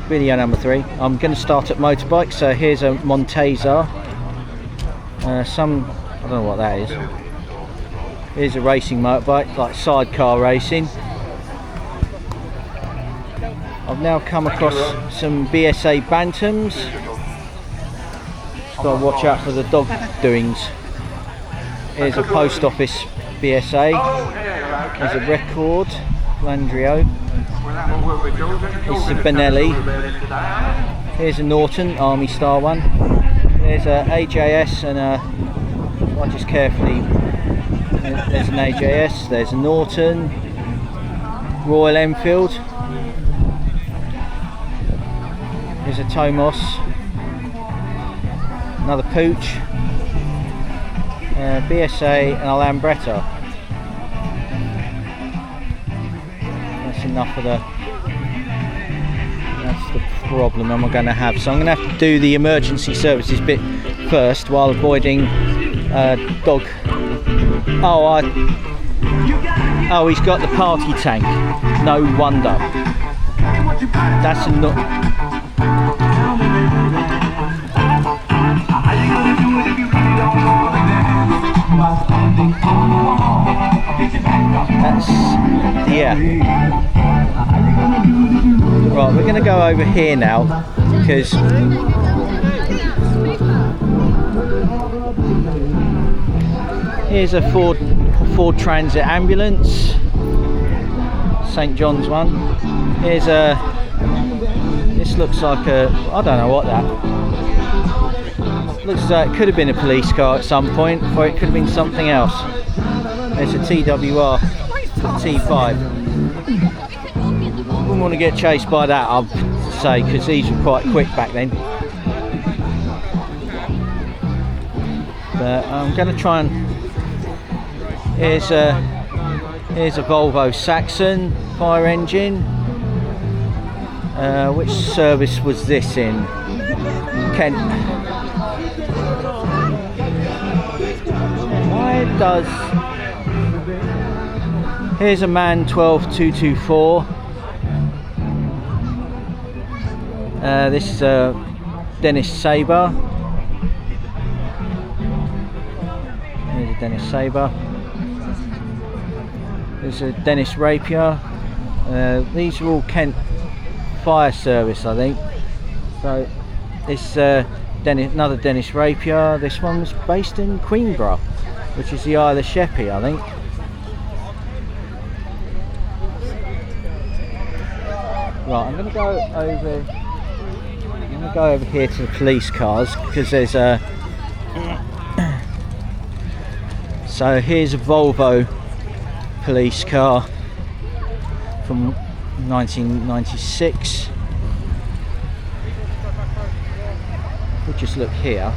Video number 3. I'm going to start at motorbike. So here's a Montesa. I don't know what that is. Here's a racing motorbike, like sidecar racing. I've now come across some BSA Bantams. Just got to watch out for the dog doings. Here's a post office BSA. There's a Record Landrio. This is a Benelli. Here's a Norton Army Star one. There's a AJS and a. I'll just carefully. There's an AJS. There's a Norton. Royal Enfield. There's a Tomos. Another Pooch. BSA and a Lambretta. That's enough of the. That's the problem I'm going to have. So I'm going to have to do the emergency services bit first while avoiding dog. Oh, he's got the party tank. No wonder. That's not. Yeah. Right, we're going to go over here now because here's a Ford Transit ambulance, St John's one. Here's a. This looks like a. I don't know what that. Looks like it could have been a police car at some point, or it could have been something else. There's a TWR T5. Wouldn't want to get chased by that, I'd say, because these were quite quick back then. But I'm going to try and. Here's a Volvo Saxon fire engine. Which service was this in? Kent. Why does? Here's a MAN 12224. This is a Dennis Sabre. Here's a Dennis Sabre. There's a Dennis Rapier. These are all Kent Fire Service, I think. So this another Dennis Rapier. This one's based in Queenborough, which is the Isle of Sheppey, I think. Right, I'm going to go over here to the police cars because there's a. So here's a Volvo police car from 1996. We'll just look here.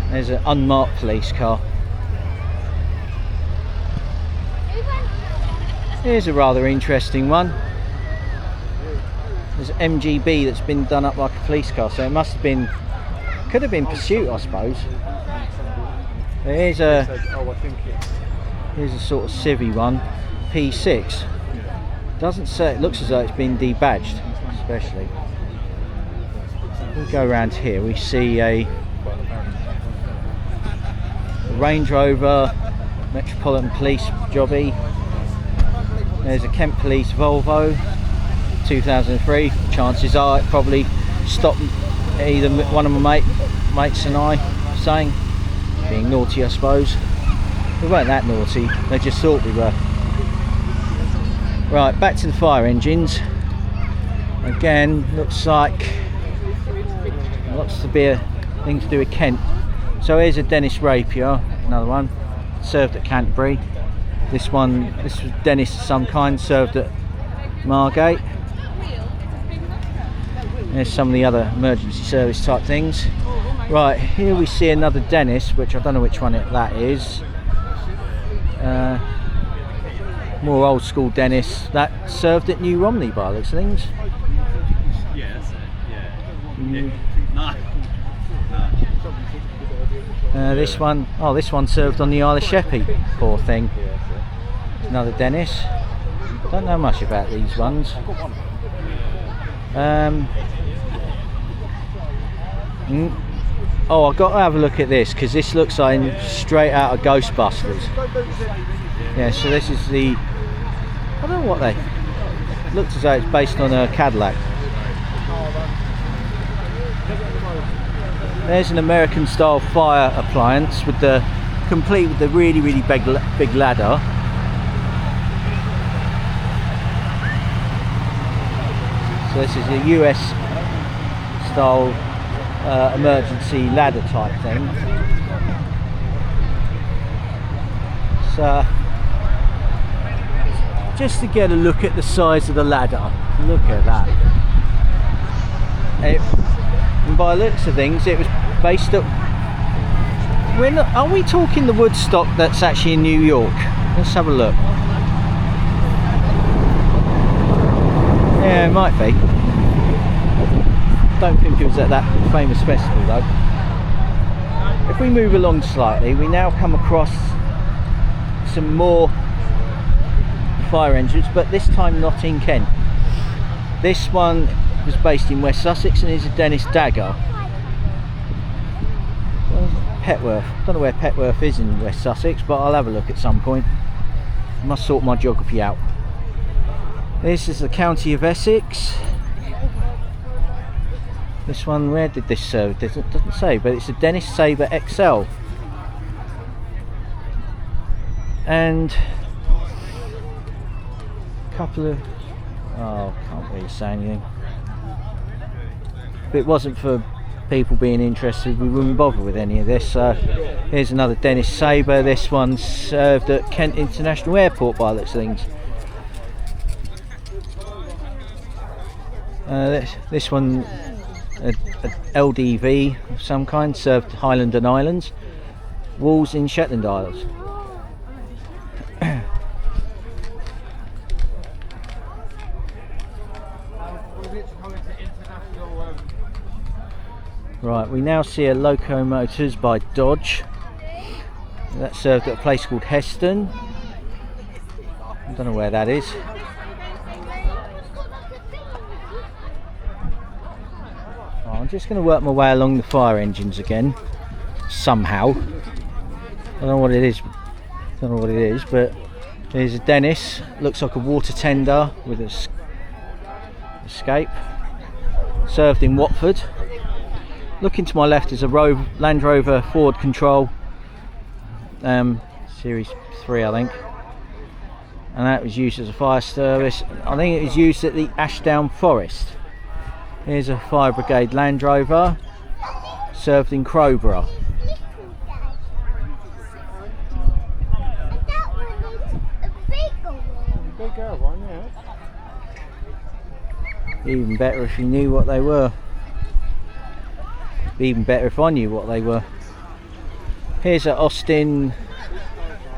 There's an unmarked police car. Here's a rather interesting one. There's an MGB that's been done up like a police car, so it must have been, could have been Pursuit, I suppose. Here's a sort of civvy one, P6. Doesn't say, it looks as though it's been debadged, especially. We go around here, we see a Range Rover Metropolitan Police jobby. There's a Kent Police Volvo 2003. Chances are it probably stopped either one of my mates and I saying, being naughty I suppose. We weren't that naughty, they just thought we were. Right, back to the fire engines. Again, looks like lots to be a thing to do with Kent. So here's a Dennis Rapier, another one, served at Canterbury. This was Dennis of some kind, served at Margate. There's some of the other emergency service type things. Right, here we see another Dennis, which I don't know which one that is. More old school Dennis, that served at New Romney by the looks of things. Yeah, that's it. Yeah. This one served on the Isle of Sheppey, poor thing. Another Dennis. Don't know much about these ones. Oh, I've got to have a look at this because this looks like straight out of Ghostbusters. Yeah, so this is the, I don't know what they, looks as though it's based on a Cadillac. There's an American style fire appliance with the complete with the really big ladder. So this is a US style emergency ladder type thing. So just to get a look at the size of the ladder, look at that. And by the looks of things, it was based up. Are we talking the Woodstock that's actually in New York? Let's have a look. Yeah, it might be. Don't think it was at that famous festival though. If we move along slightly, we now come across some more fire engines, but this time not in Kent. This one was based in West Sussex and is a Dennis Dagger. Petworth. Don't know where Petworth is in West Sussex, but I'll have a look at some point. Must sort my geography out. This is the County of Essex. This one, where did this serve? It doesn't say, but it's a Dennis Sabre XL. And a couple of, oh, can't really say anything. If it wasn't for people being interested, we wouldn't bother with any of this. So here's another Dennis Sabre. This one served at Kent International Airport by the looks of things. This one, a LDV of some kind, served Highland and Islands. Walls in Shetland Isles. Right, we now see a Locomotors by Dodge. That served at a place called Heston. I don't know where that is. I'm just going to work my way along the fire engines again, somehow. I don't know what it is. Don't know what it is, but there's a Dennis. Looks like a water tender with a escape. Served in Watford. Looking to my left is a Land Rover Forward Control, Series 3, I think. And that was used as a fire service. I think it was used at the Ashdown Forest. Here's a Fire Brigade Land Rover, served in Crowborough. Even better if you knew what they were. Even better if I knew what they were. Here's an Austin,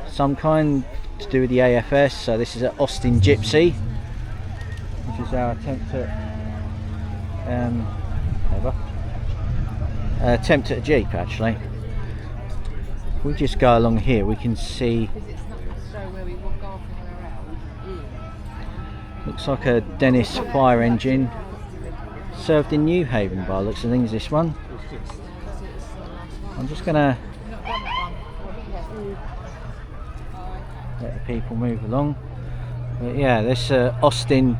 some kind to do with the AFS. So this is an Austin Gypsy, which is our attempt at a Jeep actually. If we just go along here, we can see. Looks like a Dennis fire engine, served in New Haven by the looks of things. This one. I'm just gonna let the people move along. But yeah, this Austin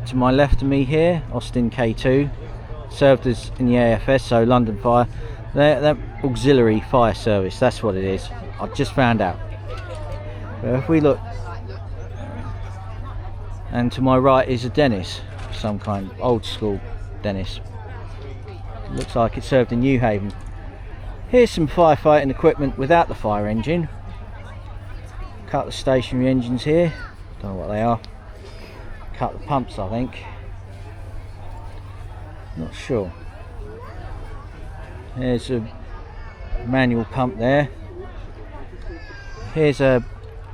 to my left of me here, Austin K2, served as in the AFS, so London Fire. That auxiliary fire service, that's what it is. I've just found out. But if we look, and to my right is a Dennis, some kind, old school Dennis. Looks like it served in New Haven. Here's some firefighting equipment without the fire engine. A couple of stationary engines here, don't know what they are. A couple of pumps, I think. Not sure. There's a manual pump there. Here's a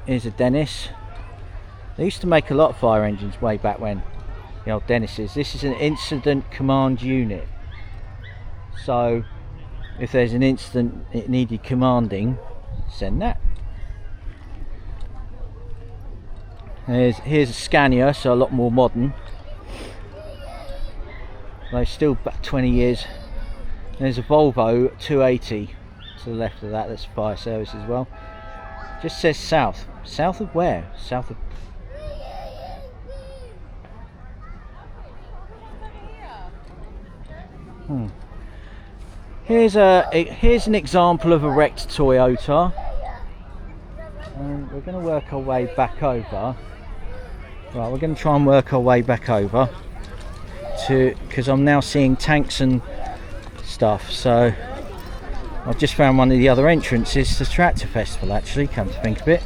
Dennis. They used to make a lot of fire engines way back when, the old Dennises. This is an incident command unit. So if there's an incident it needed commanding, send that. Here's a Scania, so a lot more modern. They're still back 20 years. There's a Volvo 280 to the left of that. That's fire service as well. Just says south. South of where? South of. Here's an example of a wrecked Toyota. And we're going to work our way back over. Right, we're going to try and work our way back over to, because I'm now seeing tanks and stuff. So I've just found one of the other entrances to the Tractor Festival, actually, come to think of it.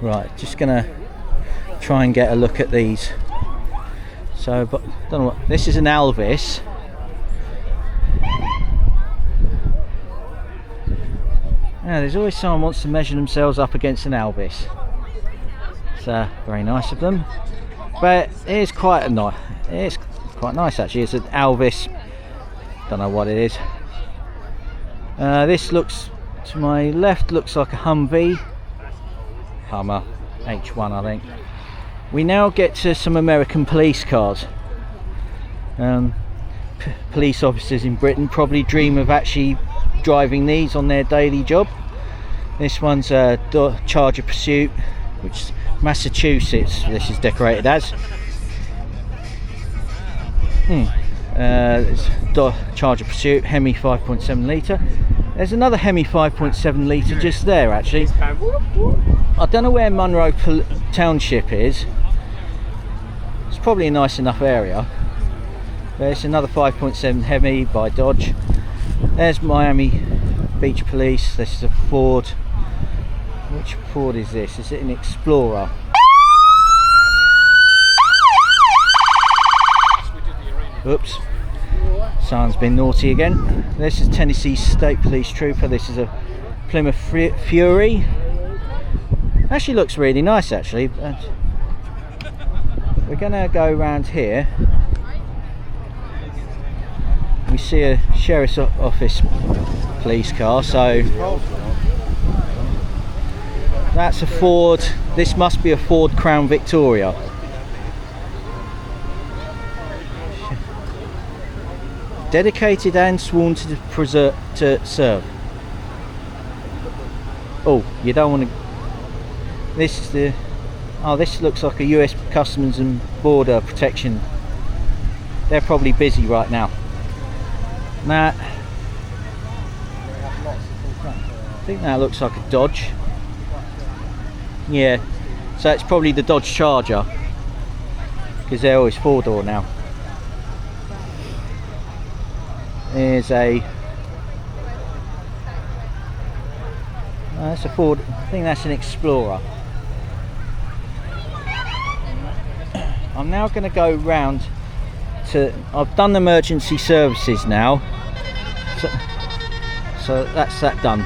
Right, just gonna try and get a look at these. So, but don't know what this is. An Alvis. Yeah, there's always someone wants to measure themselves up against an Alvis. It's very nice of them. But it is quite a nice. It's quite nice actually. It's an Alvis. Don't know what it is. This looks to my left looks like a Hummer H1, I think. We now get to some American police cars. Police officers in Britain probably dream of actually driving these on their daily job. This one's a Charger Pursuit, which is Massachusetts. This is decorated as. It's Charger Pursuit Hemi 5.7 litre. There's another Hemi 5.7 litre just there actually. I don't know where Monroe Township is. It's probably a nice enough area. There's another 5.7 Hemi by Dodge. There's Miami Beach Police. This is a Ford. Which Ford is this? Is it an Explorer? Oops. Someone's been naughty again. This is Tennessee State Police Trooper. This is a Plymouth Fury. Actually looks really nice actually. We're gonna go around here. We see a sheriff's office police car, so that's a Ford. This must be a Ford Crown Victoria. Dedicated and sworn to serve. Oh, you don't want to. This is the. Oh, this looks like a US Customs and Border Protection. They're probably busy right now. That. I think that looks like a Dodge. Yeah, so it's probably the Dodge Charger because they're always four-door now. There's a. That's a Ford. I think that's an Explorer. I'm now going to go round to. I've done emergency services now, so that's that done.